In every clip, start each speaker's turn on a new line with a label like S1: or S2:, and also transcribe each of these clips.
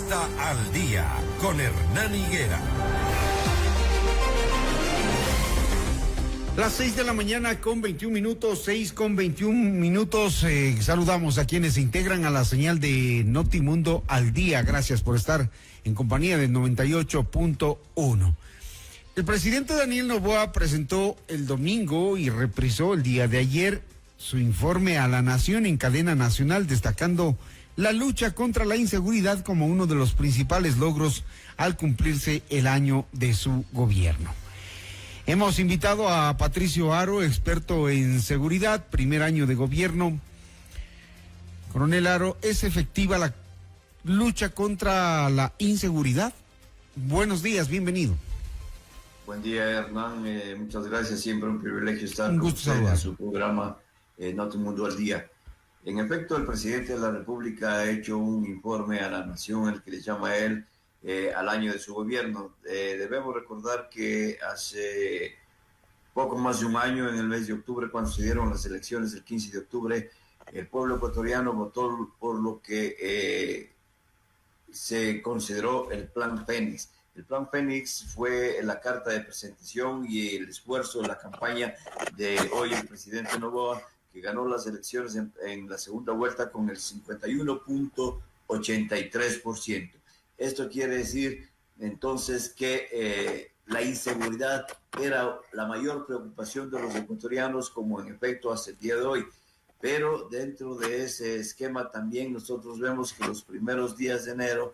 S1: Vuelta al Día con Hernán Higuera.
S2: Las 6 de la mañana con 21 minutos, 6 con 21 minutos. Saludamos a quienes se integran a la señal de Notimundo al Día. Gracias por estar en compañía del 98.1. El presidente Daniel Noboa presentó el domingo y reprisó el día de ayer su informe a la nación en cadena nacional, destacando la lucha contra la inseguridad como uno de los principales logros al cumplirse el año de su gobierno. Hemos invitado a Patricio Haro, experto en seguridad, primer año de gobierno. Coronel Haro, ¿es efectiva la lucha contra la inseguridad? Buenos días, bienvenido.
S3: Buen día, Hernán. Muchas gracias. Siempre un privilegio estar
S2: con
S3: usted en su programa Notimundo al Día. En efecto, el presidente de la República ha hecho un informe a la nación, el que le llama a él, al año de su gobierno. Debemos recordar que hace poco más de un año, en el mes de octubre, cuando se dieron las elecciones el 15 de octubre, el pueblo ecuatoriano votó por lo que se consideró el Plan Fénix. El Plan Fénix fue la carta de presentación y el esfuerzo de la campaña de hoy el presidente Noboa, que ganó las elecciones en la segunda vuelta con el 51.83%. Esto quiere decir entonces que la inseguridad era la mayor preocupación de los ecuatorianos, como en efecto hasta el día de hoy. Pero dentro de ese esquema también nosotros vemos que los primeros días de enero,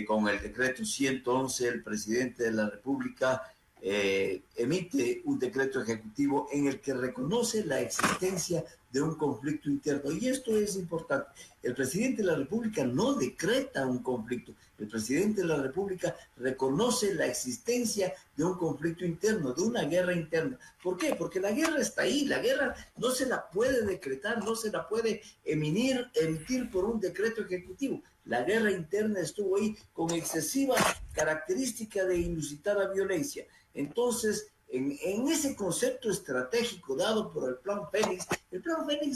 S3: con el decreto 111, el presidente de la República emite un decreto ejecutivo en el que reconoce la existencia de un conflicto interno. Y esto es importante. El presidente de la República no decreta un conflicto. El presidente de la República reconoce la existencia de un conflicto interno, de una guerra interna. ¿Por qué? Porque la guerra está ahí. La guerra no se la puede decretar, no se la puede emitir por un decreto ejecutivo. La guerra interna estuvo ahí con excesiva característica de inusitada violencia. Entonces, en ese concepto estratégico dado por el Plan Fénix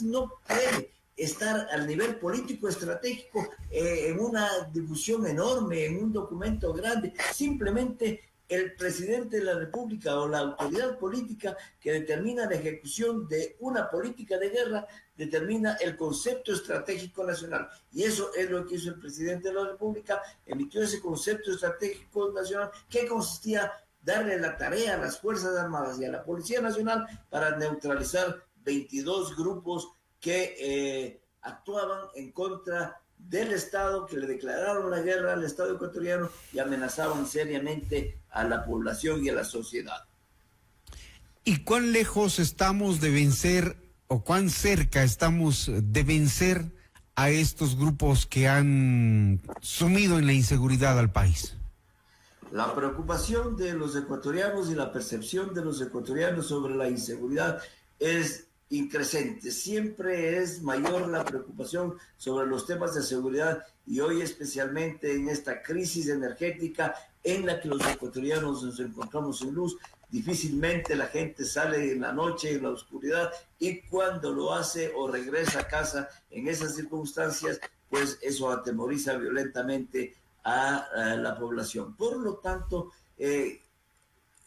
S3: no puede estar al nivel político estratégico en una difusión enorme, en un documento grande. Simplemente el presidente de la República o la autoridad política que determina la ejecución de una política de guerra determina el concepto estratégico nacional. Y eso es lo que hizo el presidente de la República, emitió ese concepto estratégico nacional que consistía darle la tarea a las Fuerzas Armadas y a la Policía Nacional para neutralizar 22 grupos que actuaban en contra del Estado, que le declararon la guerra al Estado ecuatoriano y amenazaban seriamente a la población y a la sociedad.
S2: ¿Y cuán lejos estamos de vencer o cuán cerca estamos de vencer a estos grupos que han sumido en la inseguridad al país?
S3: La preocupación de los ecuatorianos y la percepción de los ecuatorianos sobre la inseguridad es increciente. Siempre es mayor la preocupación sobre los temas de seguridad y hoy especialmente en esta crisis energética en la que los ecuatorianos nos encontramos sin luz. Difícilmente la gente sale en la noche, en la oscuridad, y cuando lo hace o regresa a casa en esas circunstancias, pues eso atemoriza violentamente a la población. Por lo tanto,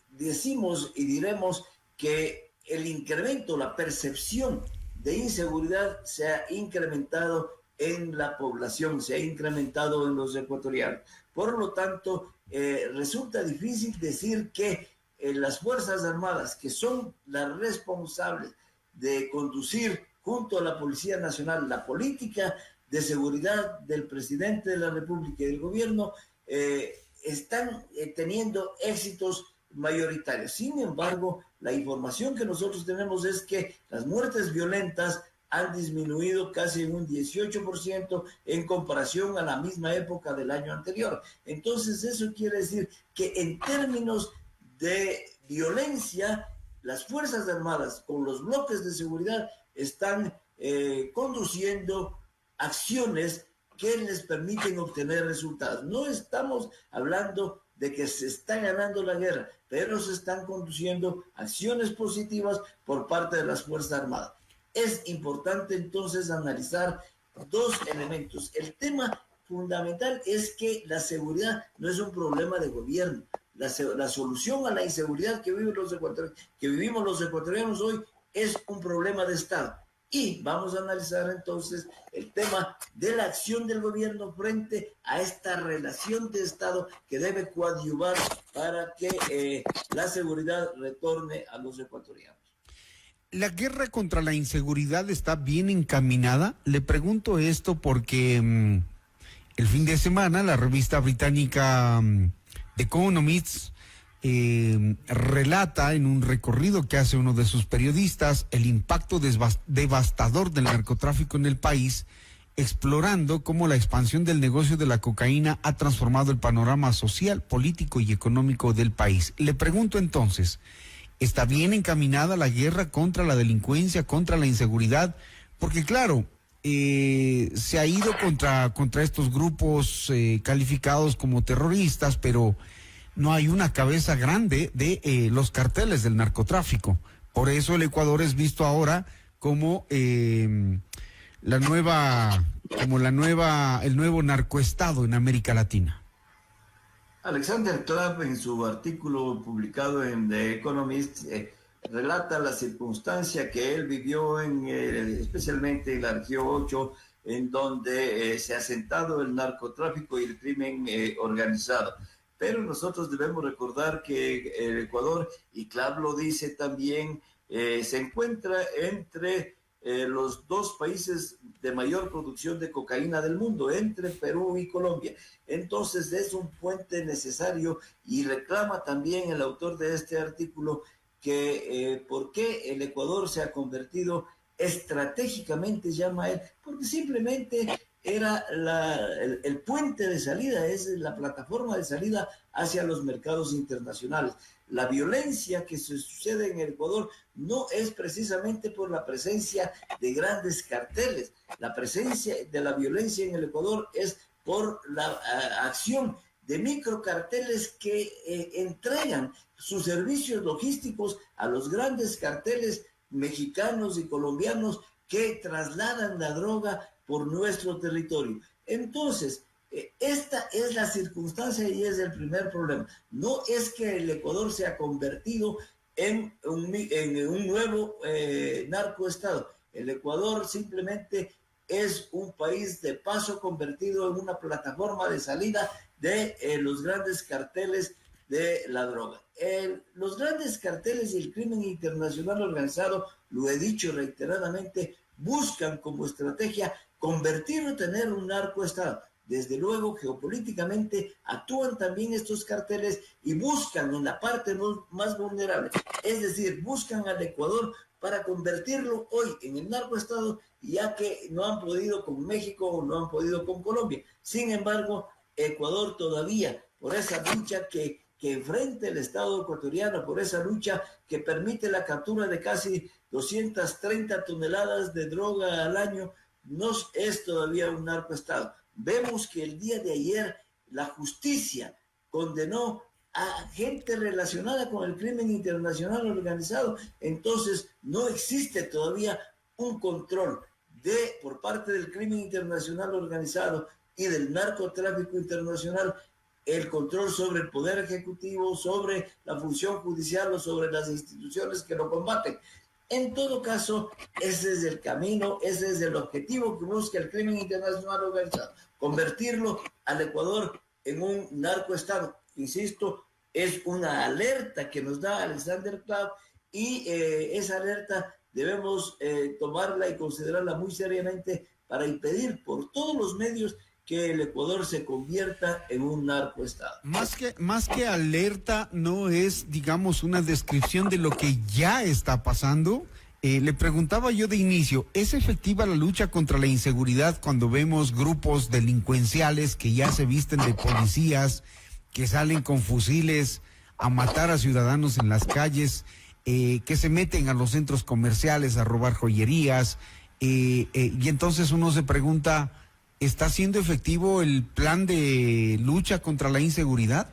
S3: decimos y diremos que el incremento, la percepción de inseguridad se ha incrementado en la población, se ha incrementado en los ecuatorianos. Por lo tanto, resulta difícil decir que las Fuerzas Armadas, que son las responsables de conducir junto a la Policía Nacional la política de seguridad del presidente de la República y del gobierno, están teniendo éxitos mayoritarios. Sin embargo, la información que nosotros tenemos es que las muertes violentas han disminuido casi en un 18% en comparación a la misma época del año anterior. Entonces, eso quiere decir que en términos de violencia, las Fuerzas Armadas con los bloques de seguridad están conduciendo acciones que les permiten obtener resultados. No estamos hablando de que se está ganando la guerra, pero se están conduciendo acciones positivas por parte de las Fuerzas Armadas. Es importante entonces analizar dos elementos. El tema fundamental es que la seguridad no es un problema de gobierno. La solución a la inseguridad que vivimos los ecuatorianos hoy es un problema de Estado. Y vamos a analizar entonces el tema de la acción del gobierno frente a esta relación de Estado que debe coadyuvar para que la seguridad retorne a los ecuatorianos.
S2: ¿La guerra contra la inseguridad está bien encaminada? Le pregunto esto porque el fin de semana la revista británica The Economist relata en un recorrido que hace uno de sus periodistas el impacto devastador del narcotráfico en el país, explorando cómo la expansión del negocio de la cocaína ha transformado el panorama social, político y económico del país. Le pregunto entonces, ¿está bien encaminada la guerra contra la delincuencia, contra la inseguridad? Porque claro, se ha ido contra estos grupos calificados como terroristas, pero no hay una cabeza grande de los carteles del narcotráfico. Por eso el Ecuador es visto ahora como el nuevo narcoestado en América Latina.
S3: Alexander Clapp, en su artículo publicado en The Economist, relata la circunstancia que él vivió especialmente en la región 8, en donde se ha asentado el narcotráfico y el crimen organizado. Pero nosotros debemos recordar que el Ecuador, y Clapp lo dice también, se encuentra entre los dos países de mayor producción de cocaína del mundo, entre Perú y Colombia. Entonces es un puente necesario, y reclama también el autor de este artículo que por qué el Ecuador se ha convertido estratégicamente, llama él, porque simplemente era el puente de salida, es la plataforma de salida hacia los mercados internacionales. La violencia que se sucede en el Ecuador no es precisamente por la presencia de grandes carteles. La presencia de la violencia en el Ecuador es por la acción de microcarteles que entregan sus servicios logísticos a los grandes carteles mexicanos y colombianos que trasladan la droga por nuestro territorio. Entonces, esta es la circunstancia y es el primer problema. No es que el Ecuador se ha convertido en un nuevo narcoestado. El Ecuador simplemente es un país de paso convertido en una plataforma de salida de los grandes carteles de la droga. Los grandes carteles y el crimen internacional organizado, lo he dicho reiteradamente, buscan como estrategia convertirlo en tener un narcoestado. Desde luego, geopolíticamente actúan también estos carteles y buscan en la parte más vulnerable, es decir, buscan al Ecuador para convertirlo hoy en el narcoestado, ya que no han podido con México o no han podido con Colombia. Sin embargo, Ecuador todavía, por esa lucha que enfrenta el Estado ecuatoriano, por esa lucha que permite la captura de casi 230 toneladas de droga al año, no es todavía un narcoestado. Vemos que el día de ayer la justicia condenó a gente relacionada con el crimen internacional organizado. Entonces no existe todavía un control por parte del crimen internacional organizado y del narcotráfico internacional, el control sobre el poder ejecutivo, sobre la función judicial o sobre las instituciones que lo combaten. En todo caso, ese es el camino, ese es el objetivo que busca el crimen internacional organizado, convertirlo al Ecuador en un narcoestado. Insisto, es una alerta que nos da Alexander Clapp, y esa alerta debemos tomarla y considerarla muy seriamente para impedir por todos los medios que el Ecuador se convierta en un narcoestado.
S2: Más que alerta, no es, digamos, una descripción de lo que ya está pasando. Le preguntaba yo de inicio, ¿es efectiva la lucha contra la inseguridad cuando vemos grupos delincuenciales que ya se visten de policías, que salen con fusiles a matar a ciudadanos en las calles, que se meten a los centros comerciales a robar joyerías? Y entonces uno se pregunta, ¿está siendo efectivo el plan de lucha contra la inseguridad?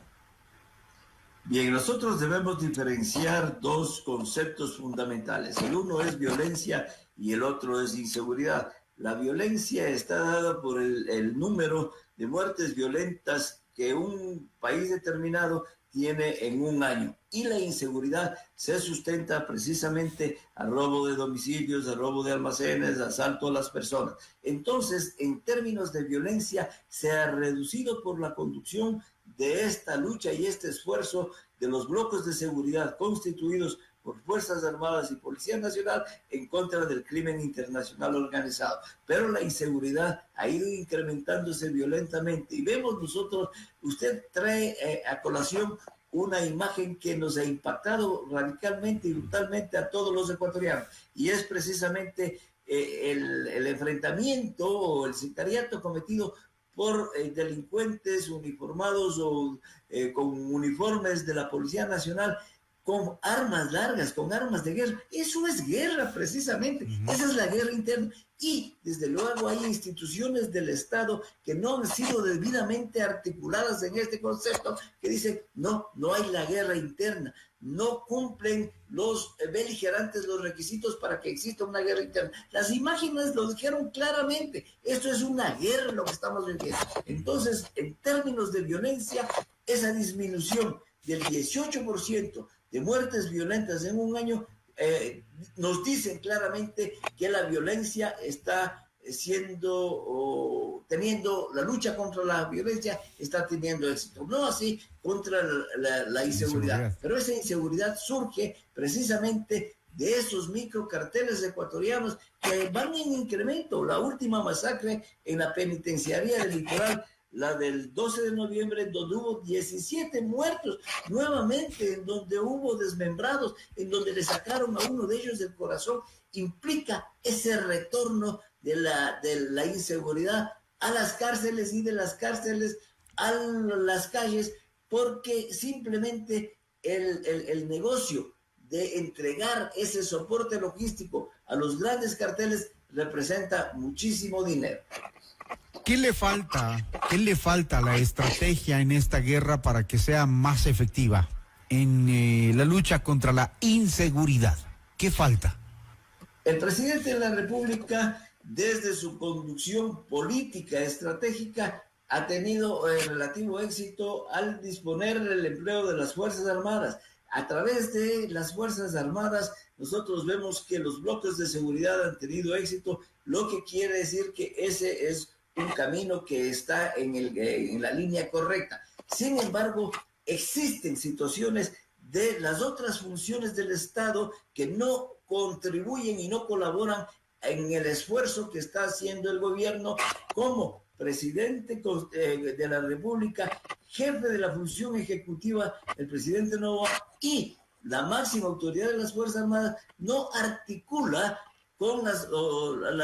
S3: Bien, nosotros debemos diferenciar dos conceptos fundamentales. El uno es violencia y el otro es inseguridad. La violencia está dada por el número de muertes violentas que un país determinado tiene en un año. Y la inseguridad se sustenta precisamente al robo de domicilios, al robo de almacenes, asalto a las personas. Entonces, en términos de violencia, se ha reducido por la conducción de esta lucha y este esfuerzo de los bloques de seguridad constituidos por Fuerzas Armadas y Policía Nacional en contra del crimen internacional organizado. Pero la inseguridad ha ido incrementándose violentamente y vemos nosotros, usted trae a colación una imagen que nos ha impactado radicalmente y brutalmente a todos los ecuatorianos, y es precisamente el enfrentamiento o el sicariato cometido por delincuentes uniformados o con uniformes de la Policía Nacional, con armas largas, con armas de guerra. Eso es guerra precisamente, esa es la guerra interna. Y desde luego hay instituciones del Estado que no han sido debidamente articuladas en este concepto, que dicen, no hay la guerra interna, no cumplen los beligerantes los requisitos para que exista una guerra interna. Las imágenes lo dijeron claramente, esto es una guerra lo que estamos viviendo. Entonces, en términos de violencia, esa disminución del 18% de muertes violentas en un año nos dicen claramente que la violencia está teniendo, la lucha contra la violencia está teniendo éxito. No así contra la inseguridad, pero esa inseguridad surge precisamente de esos microcarteles ecuatorianos que van en incremento. La última masacre en la penitenciaría del Litoral, la del 12 de noviembre, donde hubo 17 muertos, nuevamente, en donde hubo desmembrados, en donde le sacaron a uno de ellos del corazón, implica ese retorno de la inseguridad a las cárceles y de las cárceles a las calles, porque simplemente el negocio de entregar ese soporte logístico a los grandes carteles representa muchísimo dinero.
S2: ¿Qué le falta a la estrategia en esta guerra para que sea más efectiva en la lucha contra la inseguridad? ¿Qué falta?
S3: El presidente de la República, desde su conducción política estratégica, ha tenido relativo éxito al disponer el empleo de las Fuerzas Armadas. A través de las Fuerzas Armadas, nosotros vemos que los bloques de seguridad han tenido éxito, lo que quiere decir que ese es un camino que está en la línea correcta. Sin embargo, existen situaciones de las otras funciones del Estado que no contribuyen y no colaboran en el esfuerzo que está haciendo el gobierno como presidente de la República, jefe de la función ejecutiva, el presidente Noboa, y la máxima autoridad de las Fuerzas Armadas no articula con las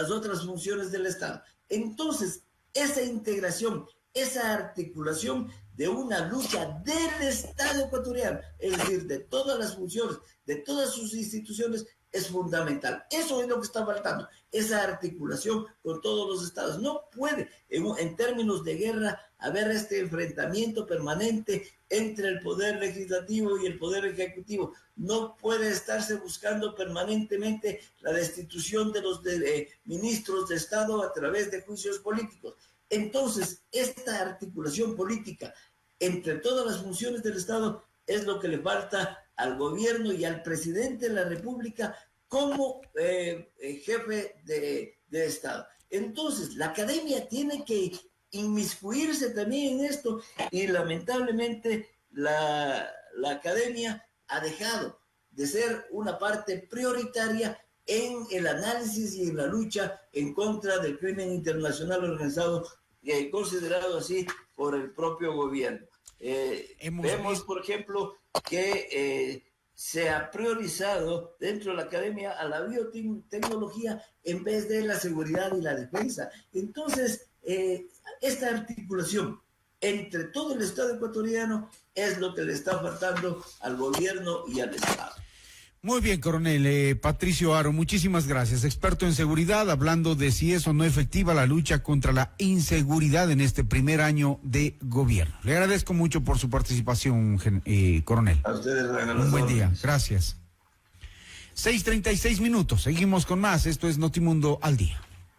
S3: otras funciones del Estado. Entonces, esa integración, esa articulación de una lucha del Estado ecuatoriano, es decir, de todas las funciones, de todas sus instituciones, es fundamental. Eso es lo que está faltando, esa articulación con todos los estados. No puede, en términos de guerra, haber este enfrentamiento permanente entre el poder legislativo y el poder ejecutivo. No puede estarse buscando permanentemente la destitución de los ministros de Estado a través de juicios políticos. Entonces, esta articulación política entre todas las funciones del Estado es lo que le falta al gobierno y al presidente de la República como jefe de Estado. Entonces, la academia tiene que inmiscuirse también en esto, y lamentablemente la academia ha dejado de ser una parte prioritaria en el análisis y en la lucha en contra del crimen internacional organizado, considerado así por el propio gobierno. Vemos, por ejemplo, que se ha priorizado dentro de la academia a la biotecnología en vez de la seguridad y la defensa. Entonces, esta articulación entre todo el Estado ecuatoriano es lo que le está faltando al gobierno y al Estado.
S2: Muy bien, coronel. Patricio Haro, muchísimas gracias. Experto en seguridad, hablando de si es o no efectiva la lucha contra la inseguridad en este primer año de gobierno. Le agradezco mucho por su participación, coronel.
S3: A ustedes,
S2: un buen día. Gracias. 6:36 minutos. Seguimos con más. Esto es Notimundo al Día.